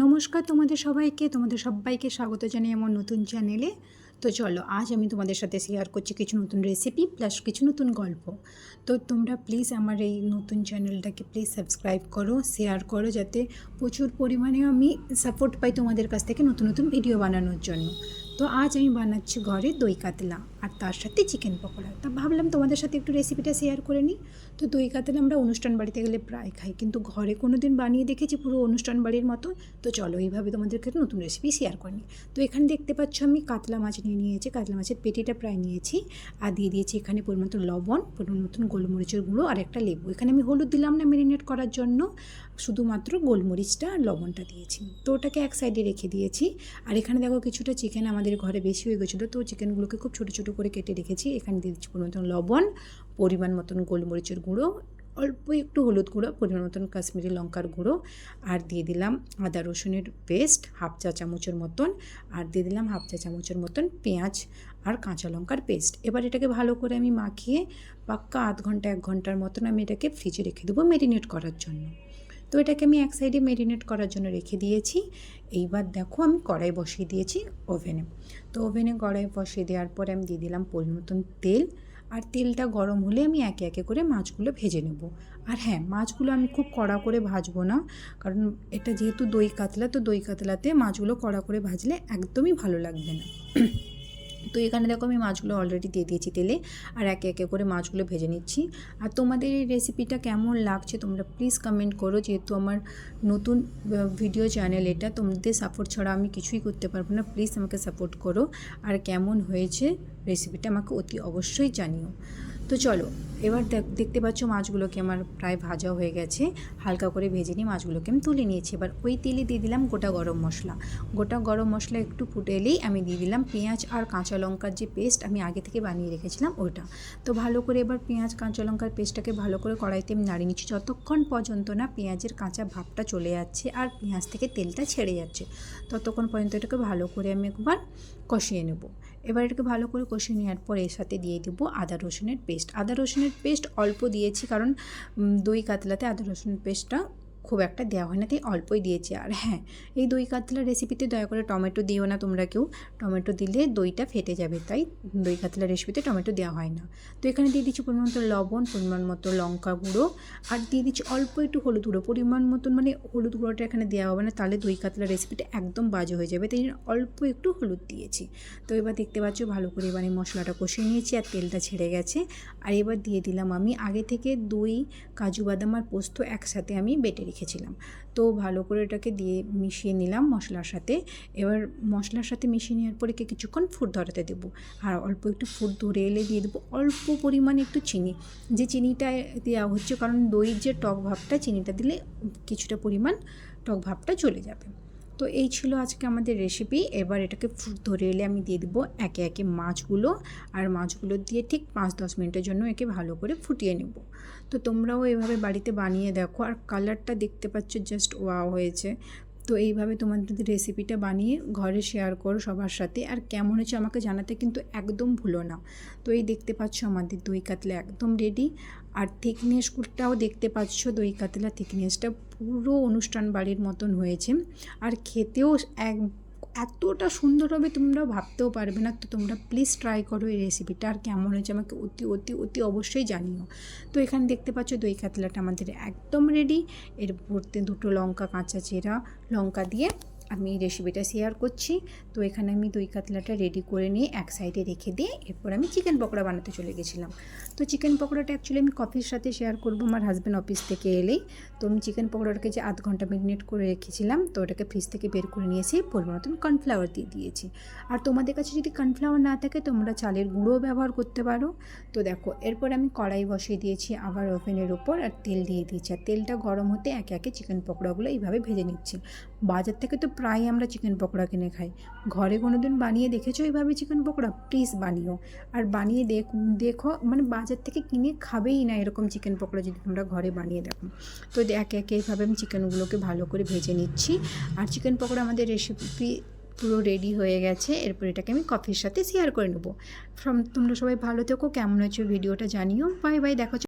নমস্কার তোমাদের সবাইকে স্বাগত জানাই আমার নতুন চ্যানেলে। তো চলো, আজ আমি তোমাদের সাথে শেয়ার করছি কিছু নতুন রেসিপি প্লাস কিছু নতুন গল্প। তো তোমরা প্লিজ আমার এই নতুন চ্যানেলটাকে প্লিজ সাবস্ক্রাইব করো, শেয়ার করো, যাতে প্রচুর পরিমাণে আমি সাপোর্ট পাই তোমাদের কাছ থেকে নতুন নতুন ভিডিও বানানোর জন্য। তো আজ আমি বানাচ্ছি ঘরে দই কাতলা আর তার সাথে চিকেন পকোড়া। তা ভাবলাম তোমাদের সাথে একটু রেসিপিটা শেয়ার করে নিই। তো দই কাতলা আমরা অনুষ্ঠান বাড়িতে গেলে প্রায় খাই, কিন্তু ঘরে কোনো দিন বানিয়ে দেখেছি পুরো অনুষ্ঠান বাড়ির মতো। তো চলো এইভাবে তোমাদেরকে নতুন রেসিপি শেয়ার করে নিই। তো এখানে দেখতে পাচ্ছ আমি কাতলা মাছ নিয়েছি, কাতলা মাছের পেটিটা প্রায় নিয়েছি, আর দিয়ে দিয়েছি এখানে পরিমাণ মতো লবণ, পরিমাণ মতন গোলমরিচের গুঁড়ো আর একটা লেবু। এখানে আমি হলুদ দিলাম না ম্যারিনেট করার জন্য, শুধুমাত্র গোলমরিচটা আর লবণটা দিয়েছি। তো ওটাকে এক সাইডে রেখে দিয়েছি। আর এখানে দেখো কিছুটা চিকেন আমাদের ঘরে বেশি হয়ে গেছিলো, তো চিকেনগুলোকে খুব ছোটো ছোটো করে কেটে রেখেছি। এখানে দিয়ে দিচ্ছি পরিমাণ মতন লবণ, পরিমাণ মতন গোলমরিচের গুঁড়ো, অল্প একটু হলুদ গুঁড়ো, পরিমাণ মতন কাশ্মীরি লঙ্কার গুঁড়ো, আর দিয়ে দিলাম আদা রসুনের পেস্ট হাফ চা চামচের মতন, আর দিয়ে দিলাম হাফ চা চামচের মতন পেঁয়াজ আর কাঁচা লঙ্কার পেস্ট। এবার এটাকে ভালো করে আমি মাখিয়ে পাক্কা আধ ঘন্টা 1 ঘন্টার মতন আমি এটাকে ফ্রিজে রেখে দেবো ম্যারিনেট করার জন্য। তো এটাকে আমি এক সাইডে ম্যারিনেট করার জন্য রেখে দিয়েছি। এইবার দেখো আমি কড়াই বসিয়ে দিয়েছি ওভেনে। তো ওভেনে কড়াই বসিয়ে দেওয়ার পরে আমি দিয়ে দিলাম পরিমাণ মতন তেল, আর তেলটা গরম হলে আমি একে একে করে মাছগুলো ভেজে নেব। আর হ্যাঁ, মাছগুলো আমি খুব কড়া করে ভাজবো না, কারণ এটা যেহেতু দই কাতলা, তো দই কাতলাতে মাছগুলো কড়া করে ভাজলে একদমই ভালো লাগবে না। তো এখানে দেখো আমি মাছগুলো অলরেডি দিয়ে দিয়েছি তেলে, আর একে একে করে মাছগুলো ভেজে নিচ্ছি। আর তোমাদের এই রেসিপিটা কেমন লাগছে তোমরা প্লিজ কমেন্ট করো, যেহেতু আমার নতুন ভিডিও চ্যানেল এটা, তোমাদের সাপোর্ট ছাড়া আমি কিছুই করতে পারবো না। প্লিজ আমাকে সাপোর্ট করো, আর কেমন হয়েছে রেসিপিটা আমাকে অতি অবশ্যই জানিও। তো চলো, এবার দেখতে পাচ্ছ মাছগুলোকে আমার প্রায় ভাজা হয়ে গেছে, হালকা করে ভেজে নিয়ে মাছগুলোকে আমি তুলে নিয়েছি। এবার ওই তেলে দিয়ে দিলাম গোটা গরম মশলা। গোটা গরম মশলা একটু ফুটে এলেই আমি দিয়ে দিলাম পেঁয়াজ আর কাঁচা লঙ্কার যে পেস্ট আমি আগে থেকে বানিয়ে রেখেছিলাম ওটা। তো ভালো করে এবার পেঁয়াজ কাঁচা লঙ্কার পেস্টটাকে ভালো করে কড়াইতে আমি নাড়িয়ে নিচ্ছি, যতক্ষণ পর্যন্ত না পেঁয়াজের কাঁচা ভাবটা চলে যাচ্ছে আর পেঁয়াজ থেকে তেলটা ছেড়ে যাচ্ছে, ততক্ষণ পর্যন্ত এটাকে ভালো করে আমি একবার কষিয়ে নেব। এবার এটাকে ভালো করে কষিয়ে নেওয়ার পর এর সাথে দিয়ে দেবো আদা রসুনের পেস্ট। আদা রসুনের পেস্ট অল্প দিয়েছি, কারণ দই কাতলাতে আদা রসুনের পেস্টটা খুব একটা দেওয়া হয় না, তাই অল্পই দিয়েছি। আর হ্যাঁ, এই দই কাতলার রেসিপিতে দয়া করে টমেটো দিও না তোমরা কেউ, টমেটো দিলে দইটা ফেটে যাবে, তাই দই কাতলার রেসিপিতে টমেটো দেওয়া হয় না। তো এখানে দিয়ে দিচ্ছি পরিমাণ মতো লবণ, পরিমাণ মতো লঙ্কা গুঁড়ো, আর দিয়ে দিচ্ছি অল্প একটু হলুদ গুঁড়ো, পরিমাণ মতন, মানে হলুদ গুঁড়োটা এখানে দেওয়া হবে না, তাহলে দই কাতলার রেসিপিটা একদম বাজে হয়ে যাবে, তাই অল্প একটু হলুদ দিয়েছি। তো এবার দেখতে পাচ্ছ ভালো করে এবার মশলাটা কষিয়ে নিয়েছি আর তেলটা ছেড়ে গেছে। আর এবার দিয়ে দিলাম আমি আগে থেকে দই, কাজু বাদাম আর পোস্ত একসাথে আমি বেটে রেখেছিলাম। তো ভালো করে এটাকে দিয়ে মিশিয়ে নিলাম মশলার সাথে। এবার মশলার সাথে মিশিয়ে নেওয়ার পরে কিছুক্ষণ ফুট ধরাতে দেবো, আর অল্প একটু ফুট ধরে এলে দিয়ে দেবো অল্প পরিমাণে একটু চিনি, যে চিনিটা দেওয়া হচ্ছে কারণ দইয়ের যে টক ভাবটা, চিনিটা দিলে কিছুটা পরিমাণ টক ভাবটা চলে যাবে। তো এই ছিল আজকে আমাদের রেসিপি। এবার এটাকে ফুট ধরে এলে আমি দিয়ে দেবো একে একে মাছগুলো, আর মাছগুলো দিয়ে ঠিক 5-10 মিনিটের জন্য একে ভালো করে ফুটিয়ে নেব। তো তোমরাও এভাবে বাড়িতে বানিয়ে দেখো, আর কালারটা দেখতে পাচ্ছ জাস্ট ওয়াও হয়েছে। তো এইভাবে তোমাদের রেসিপিটা বানিয়ে ঘরে শেয়ার করো সবার সাথে, আর কেমন হয়েছে আমাকে জানাতে কিন্তু একদম ভুলো না। তো এই দেখতে পাচ্ছ আমাদের দই কাতলা একদম রেডি, আর থিকনেসটাও দেখতে পাচ্ছ, দই কাতলা থিকনেসটা পুরো অনুষ্ঠান বাড়ির মতন হয়েছে, আর খেতেও এতটা সুন্দর হবে তোমরা ভাবতেও পারবে না। তো তোমরা প্লিজ ট্রাই করো এই রেসিপিটা, আর কেমন হয়েছে আমাকে অতি অতি অতি অবশ্যই জানিও। তো এখানে দেখতে পাচ্ছ দই কাতলাটা আমাদের একদম রেডি। এর পরতে 2 লঙ্কা, কাঁচা চেরা লঙ্কা দিয়ে আমি এই রেসিপিটা শেয়ার করছি। তো এখানে আমি দই কাতলাটা রেডি করে নিয়ে এক সাইডে রেখে দিয়ে এরপর আমি চিকেন পকোড়া বানাতে চলে গেছিলাম। তো চিকেন পকোড়াটা অ্যাকচুয়ালি আমি কফির সাথে শেয়ার করবো আমার হাজব্যান্ড অফিস থেকে এলেই। তো আমি চিকেন পকোড়াটাকে যে আধ ঘন্টা ম্যারিনেট করে রেখেছিলাম, তো ওটাকে ফ্রিজ থেকে বের করে নিয়েছি, পরিমাণ মতন কর্নফ্লাওয়ার দিয়ে দিয়েছি। আর তোমাদের কাছে যদি কর্নফ্লাওয়ার না থাকে তোমরা চালের গুঁড়োও ব্যবহার করতে পারো। তো দেখো এরপর আমি কড়াই বসিয়ে দিয়েছি আবার ওভেনের উপর, আর তেল দিয়ে দিয়েছি, আর তেলটা গরম হতে একে একে চিকেন পকোড়াগুলো এইভাবে ভেজে নিচ্ছি। বাজার থেকে তো প্রায় আমরা চিকেন পকোড়া কিনে খাই, ঘরে কোনো দিন বানিয়ে দেখেছো এইভাবে চিকেন পকোড়া? প্লিজ বানিও, আর বানিয়ে দেখো, মানে বাজার থেকে কিনে খাবেই না এরকম চিকেন পকোড়া যদি তোমরা ঘরে বানিয়ে দেখো। তো একে একে এইভাবে আমি চিকেনগুলোকে ভালো করে ভেজে নিচ্ছি, আর চিকেন পকোড়া আমাদের রেসিপি পুরো রেডি হয়ে গেছে। এরপর এটাকে আমি কফির সাথে শেয়ার করে নেবো। তোমরা সবাই ভালো থেকো, কেমন হয়েছে ভিডিওটা জানিও। বাই বাই, দেখো।